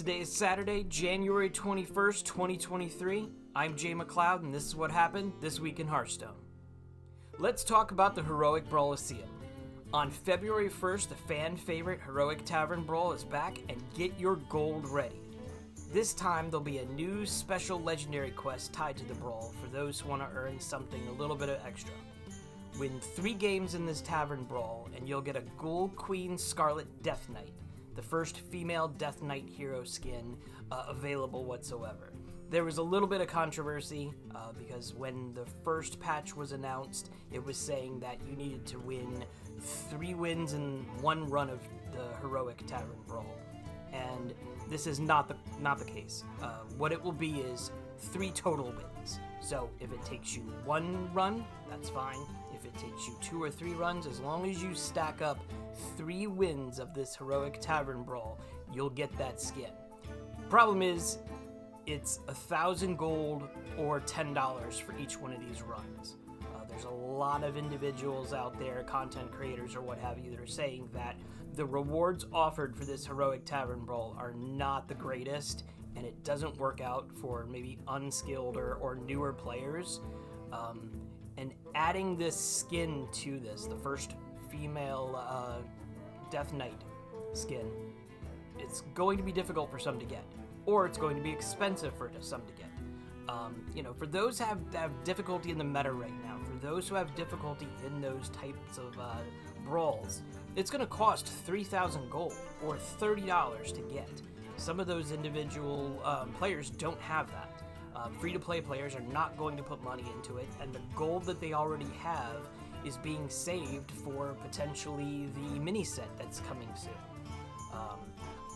Today is Saturday, January 21st, 2023. I'm Mcleod, and this is what happened this week in Hearthstone. Let's talk about the Heroic Brawliseum. On February 1st, the fan-favorite Heroic Tavern Brawl is back, and get your gold ready. This time, there'll be a new special legendary quest tied to the brawl for those who want to earn something a little bit of extra. Win 3 games in this Tavern Brawl, and you'll get a Gold Queen Scarlet Death Knight, the first female Death Knight hero skin available whatsoever. There was a little bit of controversy because when the first patch was announced, it was saying that you needed to win 3 wins in one run of the Heroic Tavern Brawl, and this is not the case. What it will be is 3 total wins. So if it takes you 1 run, that's fine. If it takes you 2 or 3 runs, as long as you stack up 3 wins of this Heroic Tavern Brawl, you'll get that skin. Problem is, it's 1,000 gold or $10 for each one of these runs. There's a lot of individuals out there, content creators or what have you, that are saying that the rewards offered for this Heroic Tavern Brawl are not the greatest, and it doesn't work out for maybe unskilled or newer players. And adding this skin to this, the first female Death Knight skin, it's going to be difficult for some to get, or it's going to be expensive for some to get. For those who have difficulty in the meta right now, for those who have difficulty in those types of brawls, it's going to cost 3,000 gold or $30 to get. Some of those individual players don't have that. Free-to-play players are not going to put money into it, and the gold that they already have is being saved for potentially the mini set that's coming soon.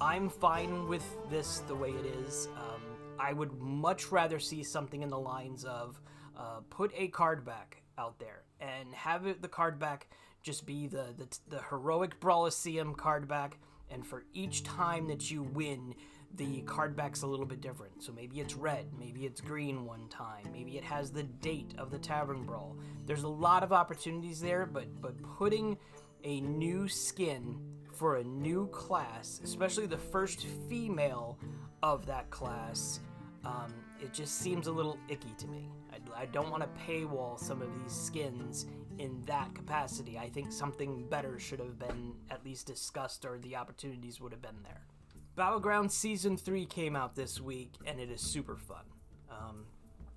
I'm fine with this the way it is. I would much rather see something in the lines of put a card back out there and have the card back just be the Heroic Brawliseum card back, and for each time that you win, the card back's a little bit different. So maybe it's red, maybe it's green one time, maybe it has the date of the Tavern Brawl. There's a lot of opportunities there, but putting a new skin for a new class, especially the first female of that class, it just seems a little icky to me. I don't want to paywall some of these skins in that capacity. I think something better should have been at least discussed, or the opportunities would have been there. Battlegrounds Season 3 came out this week, and it is super fun.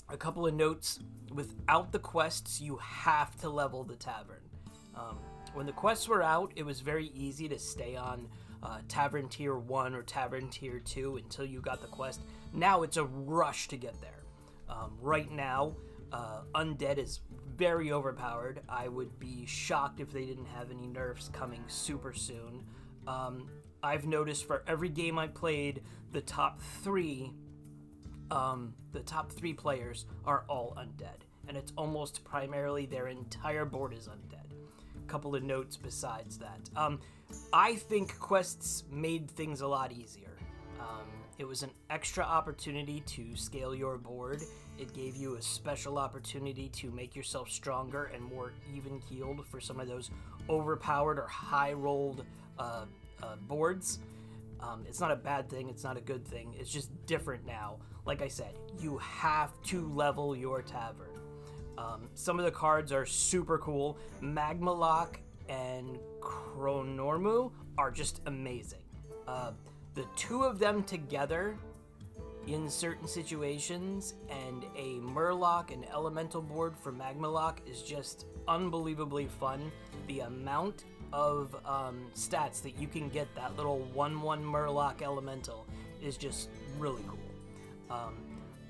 A couple of notes: without the quests, you have to level the tavern. When the quests were out, it was very easy to stay on Tavern Tier 1 or Tavern Tier 2 until you got the quest. Now it's a rush to get there. Right now, Undead is very overpowered. I would be shocked if they didn't have any nerfs coming super soon. I've noticed for every game I played, the top 3 players are all Undead, and it's almost primarily their entire board is Undead. A couple of notes besides that. I think quests made things a lot easier. It was an extra opportunity to scale your board. It gave you a special opportunity to make yourself stronger and more even-keeled for some of those overpowered or high-rolled boards. It's not a bad thing, it's not a good thing, it's just different now. Like I said, you have to level your tavern. Some of the cards are super cool. Mcleod and Chronormu are just amazing. The 2 of them together in certain situations, and a Murloc and Elemental board for Mcleod is just unbelievably fun. The amount of stats that you can get that little 1/1 Murloc Elemental is just really cool.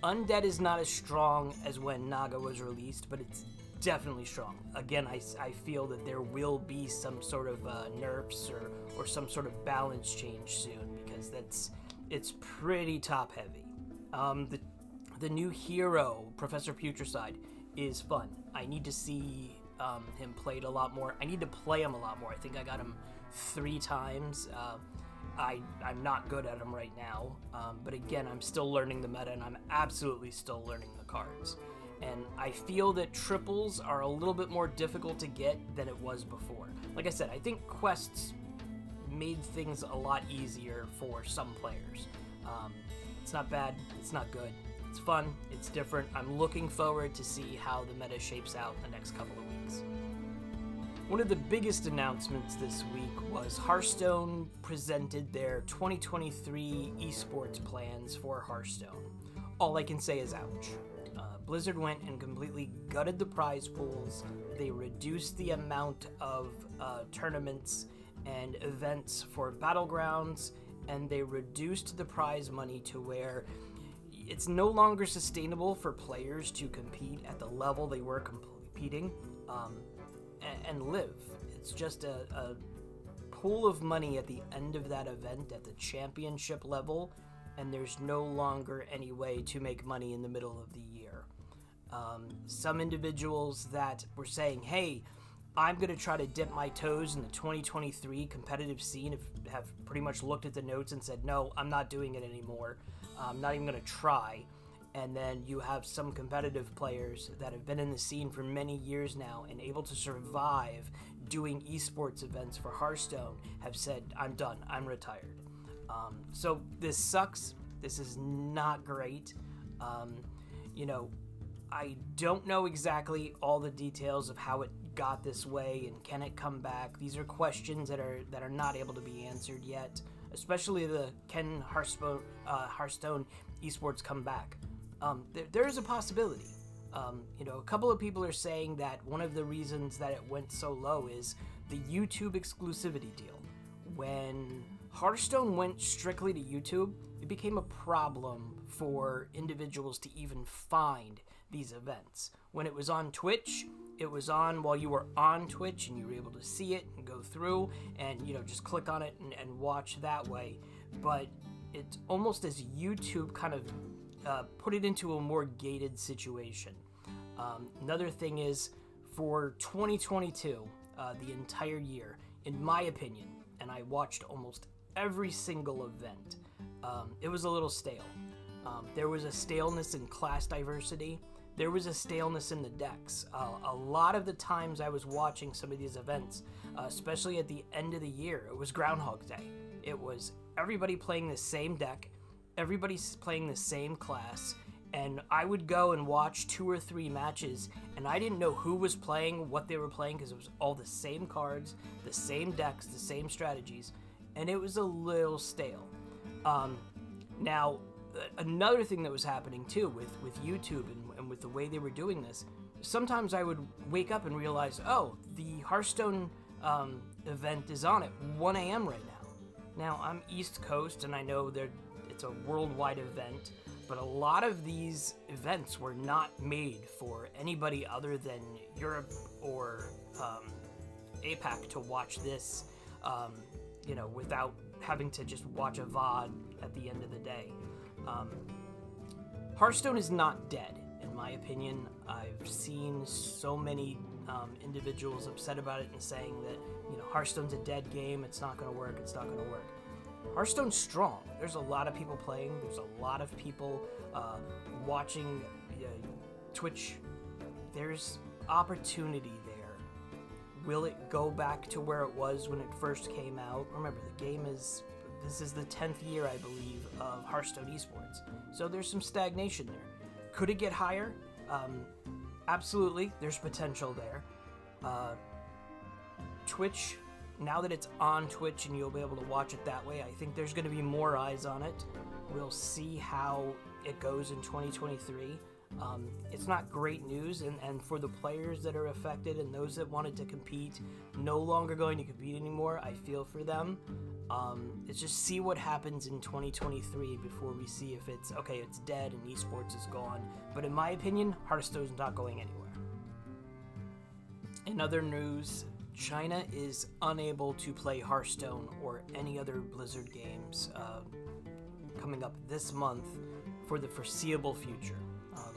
Undead is not as strong as when Naga was released, but it's definitely strong. Again, I feel that there will be some sort of nerfs or some sort of balance change soon, because it's pretty top heavy. The new hero, Professor Putricide, is fun. I need to see him played a lot more. I need to play him a lot more. I think I got him 3 times. I'm not good at him right now, but again, I'm still learning the meta, and I'm absolutely still learning the cards. And I feel that triples are a little bit more difficult to get than it was before. Like I said, I think quests made things a lot easier for some players. It's not bad, it's not good. It's fun, it's different. I'm looking forward to see how the meta shapes out in the next couple of weeks. One of the biggest announcements this week was Hearthstone presented their 2023 esports plans for Hearthstone. All I can say is ouch. Blizzard went and completely gutted the prize pools. They reduced the amount of tournaments and events for Battlegrounds, and they reduced the prize money to where it's no longer sustainable for players to compete at the level they were competing and live. It's just a pool of money at the end of that event at the championship level, and there's no longer any way to make money in the middle of the year. Some individuals that were saying, hey, I'm going to try to dip my toes in the 2023 competitive scene have pretty much looked at the notes and said, no, I'm not doing it anymore. I'm not even going to try. And then you have some competitive players that have been in the scene for many years now and able to survive doing esports events for Hearthstone have said, I'm done, I'm retired. So this sucks. This is not great. I don't know exactly all the details of how it got this way and can it come back. These are questions that are not able to be answered yet, especially the can Hearthstone Esports come back. There is a possibility. A couple of people are saying that one of the reasons that it went so low is the YouTube exclusivity deal. When Hearthstone went strictly to YouTube, it became a problem for individuals to even find these events. When it was on Twitch, it was on while you were on Twitch and you were able to see it and go through and just click on it and watch that way. But it's almost as YouTube kind of put it into a more gated situation. Another thing is for 2022, the entire year, in my opinion, and I watched almost every single event, it was a little stale. There was a staleness in class diversity. There was a staleness in the decks. A lot of the times I was watching some of these events, especially at the end of the year, it was Groundhog Day. It was everybody playing the same deck, everybody's playing the same class, and I would go and watch 2 or 3 matches, and I didn't know who was playing, what they were playing, because it was all the same cards, the same decks, the same strategies, and it was a little stale. Now, another thing that was happening too with YouTube and with the way they were doing this, sometimes I would wake up and realize, oh, the Hearthstone event is on at 1 a.m. right now. Now, I'm East Coast, and I know it's a worldwide event, but a lot of these events were not made for anybody other than Europe or APAC to watch this, without having to just watch a VOD at the end of the day. Hearthstone is not dead, in my opinion. I've seen so many individuals upset about it and saying that, Hearthstone's a dead game, it's not going to work, it's not going to work. Hearthstone's strong. There's a lot of people playing, there's a lot of people watching Twitch. There's opportunity there. Will it go back to where it was when it first came out? Remember, this is the 10th year, I believe, of Hearthstone Esports. So there's some stagnation there. Could it get higher? Absolutely, there's potential there. Twitch, now that it's on Twitch and you'll be able to watch it that way, I think there's going to be more eyes on it. We'll see how it goes in 2023. It's not great news, and for the players that are affected and those that wanted to compete, no longer going to compete anymore, I feel for them. Let's just see what happens in 2023 before we see if it's dead and esports is gone. But in my opinion, Hearthstone's not going anywhere. In other news, China is unable to play Hearthstone or any other Blizzard games coming up this month for the foreseeable future.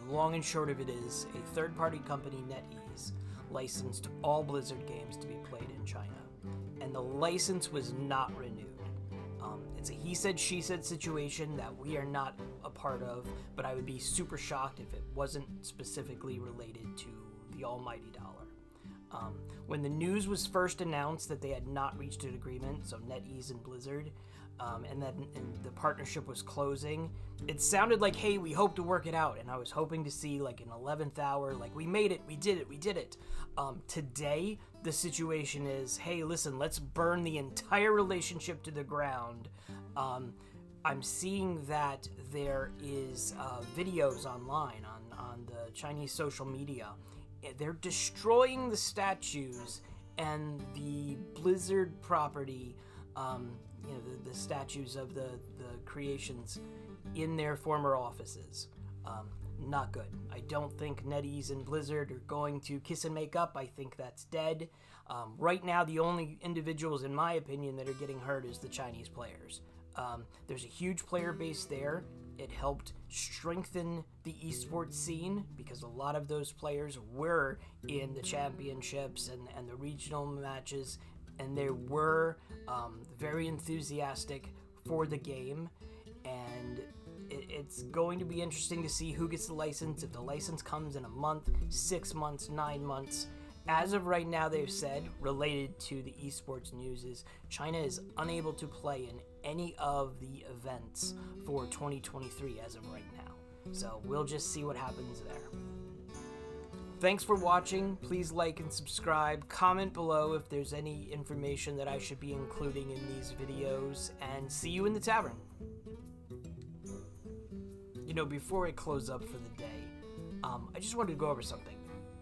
Long and short of it is, a third-party company, NetEase, licensed all Blizzard games to be played in China, and the license was not renewed. It's a he said, she said situation that we are not a part of, but I would be super shocked if it wasn't specifically related to the almighty dollar. When the news was first announced that they had not reached an agreement, so NetEase and Blizzard, and the partnership was closing, it sounded like, hey, we hope to work it out. And I was hoping to see like an 11th hour, like, we made it, we did it. Today, the situation is, hey, listen, let's burn the entire relationship to the ground. I'm seeing that there is videos online on the Chinese social media. They're destroying the statues and the Blizzard property, the statues of the creations in their former offices. Not good. I don't think NetEase and Blizzard are going to kiss and make up. I think that's dead. Right now, the only individuals, in my opinion, that are getting hurt is the Chinese players. There's a huge player base there. It helped strengthen the esports scene because a lot of those players were in the championships and the regional matches, and they were very enthusiastic for the game. And it's going to be interesting to see who gets the license, if the license comes in a month, 6 months, 9 months. As of right now, they've said, related to the esports news, is China is unable to play in any of the events for 2023 as of right now. So we'll just see what happens there. Thanks for watching. Please like and subscribe. Comment below if there's any information that I should be including in these videos, and see you in the tavern. Before I close up for the day, I just wanted to go over something.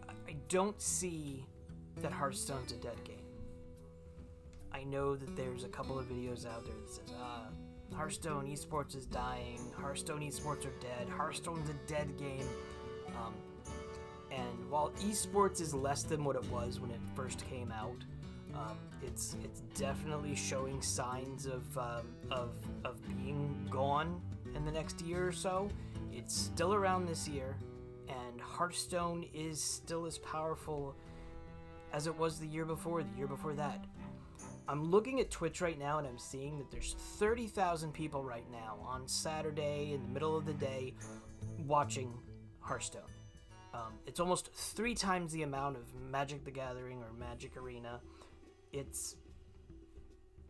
I don't see that Hearthstone's a dead game. I know that there's a couple of videos out there that says, Hearthstone Esports is dying, Hearthstone Esports are dead, Hearthstone's a dead game. And while esports is less than what it was when it first came out, it's definitely showing signs of being gone in the next year or so. It's still around this year, and Hearthstone is still as powerful as it was the year before that. I'm looking at Twitch right now, and I'm seeing that there's 30,000 people right now on Saturday in the middle of the day watching Hearthstone. It's almost 3 times the amount of Magic the Gathering or Magic Arena. It's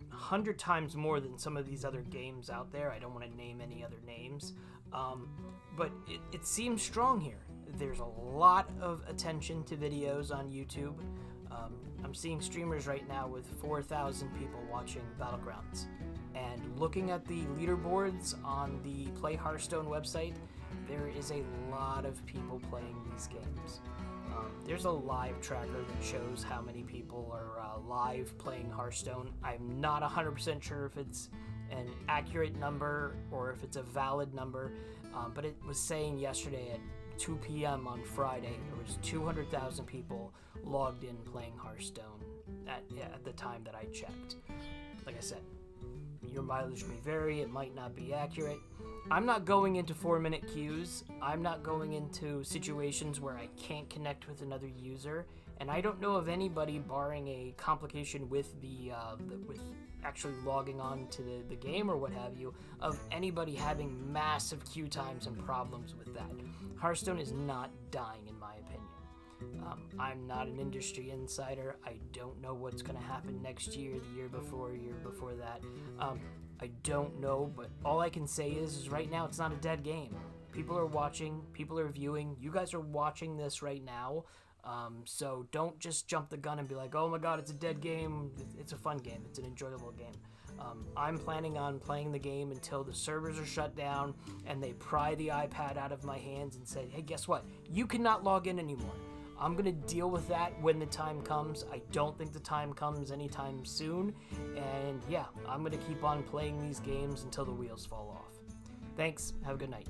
100 times more than some of these other games out there. I don't want to name any other names, but it seems strong here. There's a lot of attention to videos on YouTube. I'm seeing streamers right now with 4,000 people watching Battlegrounds, and looking at the leaderboards on the Play Hearthstone website, there is a lot of people playing these games. There's a live tracker that shows how many people are live playing Hearthstone. I'm not 100% sure if it's an accurate number or if it's a valid number, but it was saying yesterday at 2 p.m. on Friday, there was 200,000 people logged in playing Hearthstone at the time that I checked. Like I said, your mileage may vary, it might not be accurate. I'm not going into 4-minute queues. I'm not going into situations where I can't connect with another user, and I don't know of anybody, barring a complication with with actually logging on to the game or what have you, of anybody having massive queue times and problems with that. Hearthstone is not dying, in my opinion. I'm not an industry insider. I don't know what's going to happen next year, the year before that. I don't know, but all I can say is right now it's not a dead game. People are watching, people are viewing. You guys are watching this right now, so don't just jump the gun and be like, oh my god, it's a dead game. It's a fun game. It's an enjoyable game. I'm planning on playing the game until the servers are shut down and they pry the iPad out of my hands and say, hey, guess what? You cannot log in anymore. I'm going to deal with that when the time comes. I don't think the time comes anytime soon. And yeah, I'm going to keep on playing these games until the wheels fall off. Thanks. Have a good night.